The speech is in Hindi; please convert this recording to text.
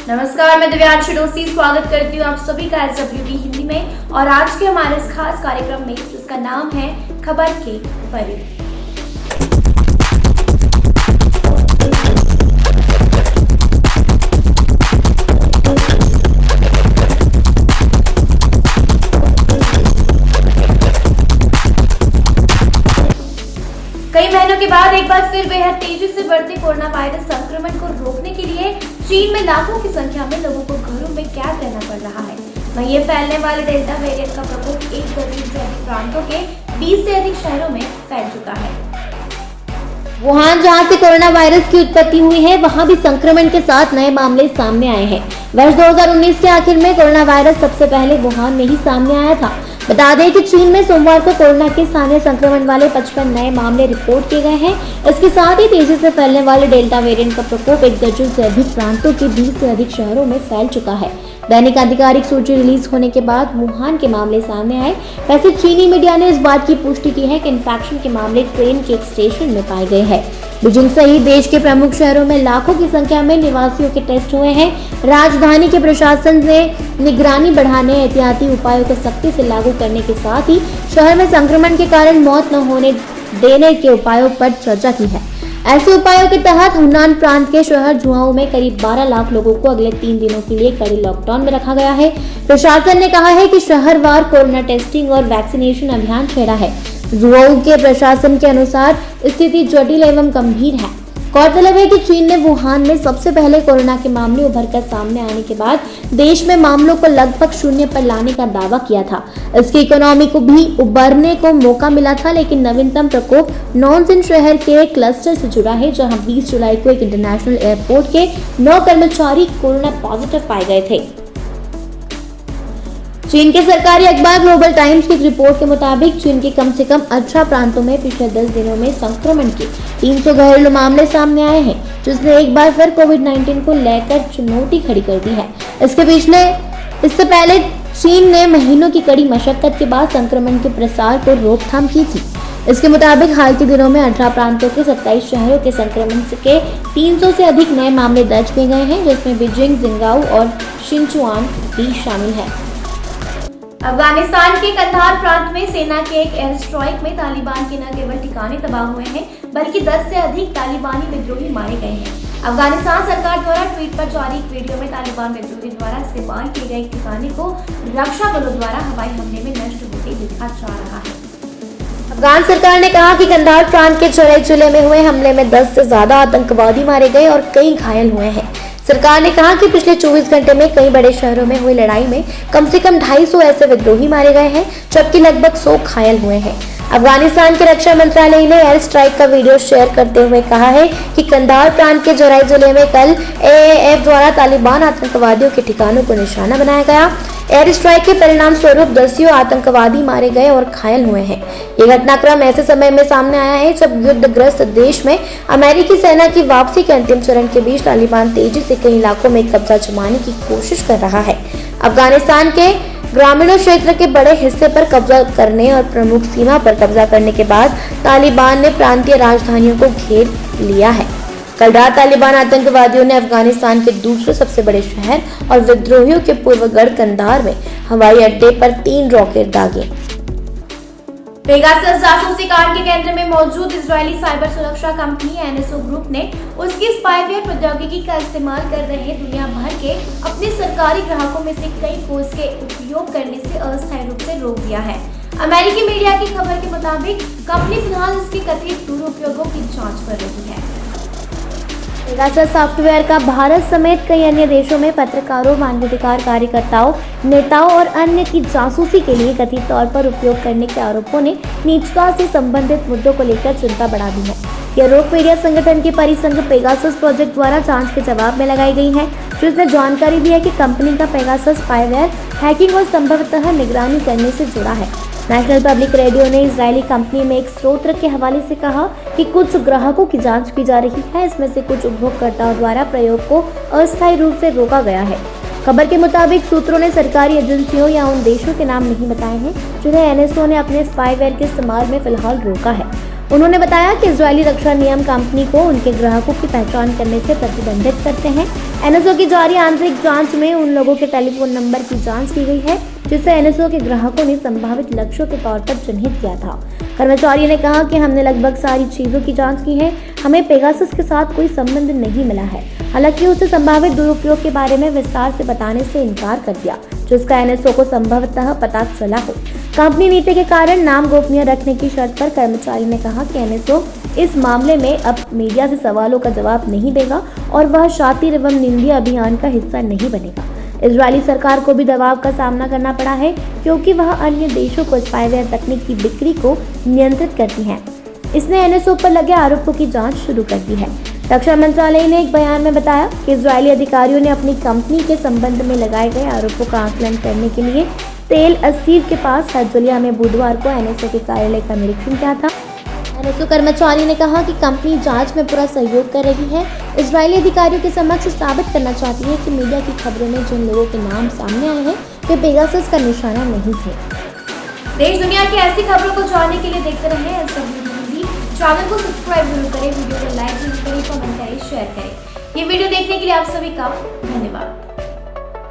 नमस्कार, मैं दिव्यांशु डोसी स्वागत करती हूँ आप सभी का SWD हिंदी में। और आज के हमारे इस खास कार्यक्रम में जिसका नाम है खबर के परी। कई महीनों के बाद एक बार फिर बेहद तेजी से बढ़ते कोरोना वायरस संक्रमण को रोकने के लिए चीन में लाखों की संख्या में लोगों को घरों में कैद रहना पड़ रहा है। वहीं ये फैलने वाले डेल्टा वेरिएंट का प्रकोप 1 दर्जन से अधिक प्रांतों के 20 से अधिक शहरों में फैल चुका है। वुहान, जहां से कोरोना वायरस की उत्पत्ति हुई है, वहां भी संक्रमण के साथ नए मामले सामने आए हैं। वर्ष 2019 के आखिर में कोरोना वायरस सबसे पहले वुहान में ही सामने आया था। बता दें कि चीन में सोमवार को कोरोना के स्थानीय संक्रमण वाले 55 नए मामले रिपोर्ट किए गए हैं। इसके साथ ही तेजी से फैलने वाले डेल्टा वेरिएंट का प्रकोप 1 दर्जन से अधिक प्रांतों के 20 से अधिक शहरों में फैल चुका है। दैनिक आधिकारिक सूची रिलीज होने के बाद वुहान के मामले सामने आए। वैसे चीनी मीडिया ने इस बात की पुष्टि की है कि इन्फेक्शन के मामले ट्रेन के एक स्टेशन में पाए गए हैं। बीजिंग सहित देश के प्रमुख शहरों में लाखों की संख्या में निवासियों के टेस्ट हुए हैं। राजधानी के प्रशासन ने निगरानी बढ़ाने, एहतियाती उपायों को सख्ती से लागू करने के साथ ही शहर में संक्रमण के कारण मौत न होने देने के उपायों पर चर्चा की है। ऐसे उपायों के तहत हुनान प्रांत के शहर जुआओ में करीब 12 लाख लोगों को अगले 3 दिनों के लिए कड़े लॉकडाउन में रखा गया है। प्रशासन ने कहा है कि शहरवार कोरोना टेस्टिंग और वैक्सीनेशन अभियान छेड़ा है। जुआओ के प्रशासन के अनुसार स्थिति जटिल एवं गंभीर है। गौरतलब है कि चीन ने वुहान में सबसे पहले कोरोना के मामले उभरकर सामने आने के बाद देश में मामलों को लगभग शून्य पर लाने का दावा किया था। इसकी इकोनॉमी को भी उभरने को मौका मिला था, लेकिन नवीनतम प्रकोप नॉनजिन शहर के क्लस्टर से जुड़ा है, जहां 20 जुलाई को एक इंटरनेशनल एयरपोर्ट के 9 कर्मचारी कोरोना पॉजिटिव पाए गए थे। चीन के सरकारी अखबार ग्लोबल टाइम्स की एक रिपोर्ट के मुताबिक चीन के कम से कम 18 प्रांतों में पिछले 10 दिनों में संक्रमण के 300 घरेलू मामले सामने आए हैं, जिसने एक बार फिर कोविड-19 को लेकर चुनौती खड़ी कर दी है। इससे पहले चीन ने महीनों की कड़ी मशक्कत के बाद संक्रमण के प्रसार को रोकथाम की थी। इसके मुताबिक हाल के दिनों में 18 प्रांतों के 27 शहरों के संक्रमण के 300 से अधिक नए मामले दर्ज किए गए हैं, जिसमें बीजिंग, जिंगाओ और शिनचुआन भी शामिल है। अफगानिस्तान के कंधार प्रांत में सेना के एक एयर स्ट्राइक में तालिबान के न केवल ठिकाने तबाह हुए हैं, बल्कि 10 से अधिक तालिबानी विद्रोही मारे गए हैं। अफगानिस्तान सरकार द्वारा ट्वीट पर जारी एक वीडियो में तालिबान विद्रोही द्वारा इस्तेमाल किए गए ठिकाने को रक्षा बलों द्वारा हवाई हमले में नष्ट होते दिखा जा रहा है। अफगान सरकार ने कहा कि कंधार प्रांत के चौराई जिले में हुए हमले में 10 से ज्यादा आतंकवादी मारे गए और कई घायल हुए हैं। सरकार ने कहा कि पिछले 24 घंटे में कई बड़े शहरों में हुई लड़ाई में कम से कम 250 ऐसे विद्रोही मारे गए हैं, जबकि लगभग 100 घायल हुए हैं। अफगानिस्तान के रक्षा मंत्रालय ने एयर स्ट्राइक का वीडियो शेयर करते हुए कहा है कि कंधार प्रांत के जोराई जिले में कल AAF द्वारा तालिबान आतंकवादियों के ठिकानों को निशाना बनाया गया। एयर स्ट्राइक के परिणाम स्वरूप 10 आतंकवादी मारे गए और घायल हुए हैं। ये घटनाक्रम ऐसे समय में सामने आया है जब युद्धग्रस्त देश में अमेरिकी सेना की वापसी के अंतिम चरण के बीच तालिबान तेजी से कई इलाकों में कब्जा जमाने की कोशिश कर रहा है। अफगानिस्तान के ग्रामीणों क्षेत्र के बड़े हिस्से पर कब्जा करने और प्रमुख सीमा पर कब्जा करने के बाद तालिबान ने प्रांतीय राजधानियों को घेर लिया है। कल रात तालिबान आतंकवादियों ने अफगानिस्तान के दूसरे सबसे बड़े शहर और विद्रोहियों के पूर्वगढ़ कंधार में हवाई अड्डे पर 3 रॉकेट दागे। पेगासस जासूसी कांड के केंद्र में मौजूद इजरायली साइबर सुरक्षा कंपनी NSO ग्रुप ने उसकी स्पाईवेयर प्रौद्योगिकी का इस्तेमाल कर रहे दुनिया भर के अपने सरकारी ग्राहकों में से कई को इसके उपयोग करने से अस्थायी रूप से रोक दिया है। अमेरिकी मीडिया की खबर के मुताबिक कंपनी फिलहाल इसके कथित दुरुपयोगों की जांच कर रही है। पेगासस सॉफ्टवेयर का भारत समेत कई अन्य देशों में पत्रकारों, मानवाधिकार कार्यकर्ताओं, नेताओं और अन्य की जासूसी के लिए कथित तौर पर उपयोग करने के आरोपों ने निजता से संबंधित मुद्दों को लेकर चिंता बढ़ा दी है। यह रोक मीडिया संगठन की परिसंघ पेगासस प्रोजेक्ट द्वारा जांच के जवाब में लगाई गई है, जिसमें जानकारी दी है कि कंपनी का पेगासस स्पाईवेयर हैकिंग और संभवतः निगरानी करने से जुड़ा है। नेशनल पब्लिक रेडियो ने इजरायली कंपनी में एक स्रोत के हवाले से कहा कि कुछ ग्राहकों की जांच की जा रही है। इसमें से कुछ उपभोक्ताओं द्वारा प्रयोग को अस्थायी रूप से रोका गया है। खबर के मुताबिक सूत्रों ने सरकारी एजेंसियों या उन देशों के नाम नहीं बताए हैं जिन्हें NSO ने अपने स्पाईवेयर के इस्तेमाल में फिलहाल रोका है। उन्होंने बताया कि इजरायली रक्षा नियम कंपनी को उनके ग्राहकों की पहचान करने से प्रतिबंधित करते हैं। एनएसओ की जारी आंतरिक जांच में उन लोगों के टेलीफोन नंबर की जांच की गई है जिसे एनएसओ के ग्राहकों ने संभावित लक्ष्यों के तौर पर चिन्हित किया था। कर्मचारी ने कहा कि हमने लगभग सारी चीजों की जांच की है, हमें पेगासस के साथ कोई संबंध नहीं मिला है। हालांकि उसे संभावित दुरुपयोग के बारे में विस्तार से बताने से इनकार कर दिया, जिसका एनएसओ को संभवतः पता चला हो। कंपनी नीति के कारण नाम गोपनीय रखने की शर्त पर कर्मचारी ने कहा कि एनएसओ इस मामले में अब मीडिया से सवालों का जवाब नहीं देगा और वह शातिर एवं निंदनीय अभियान का हिस्सा नहीं बनेगा। इजरायली सरकार को भी दबाव का सामना करना पड़ा है क्योंकि वह अन्य देशों को स्पाईवेयर तकनीक की बिक्री को नियंत्रित करती है। इसने एनएसओ पर लगे आरोपों की जांच शुरू कर दी है। रक्षा मंत्रालय ने एक बयान में बताया कि इजरायली अधिकारियों ने अपनी कंपनी के संबंध में लगाए गए आरोपों का आकलन करने के लिए तेल असीर के पास हजलिया में बुधवार को एनएसओ के कार्यालय का निरीक्षण किया था। एनएसओ कर्मचारी ने कहा कि कंपनी जांच में पूरा सहयोग कर रही है। इजरायली अधिकारियों के समक्ष साबित करना चाहती है कि मीडिया की खबरों में जिन लोगों के नाम सामने आए हैं वे पेगासस का निशाना नहीं थे। देश दुनिया की ऐसी खबरों को जानने के लिए देखते रहें SWTV। चैनल को सब्सक्राइब जरूर करें, वीडियो को लाइक जरूर करें, कमेंट करें, शेयर करें। ये वीडियो देखने के लिए आप सभी का धन्यवाद।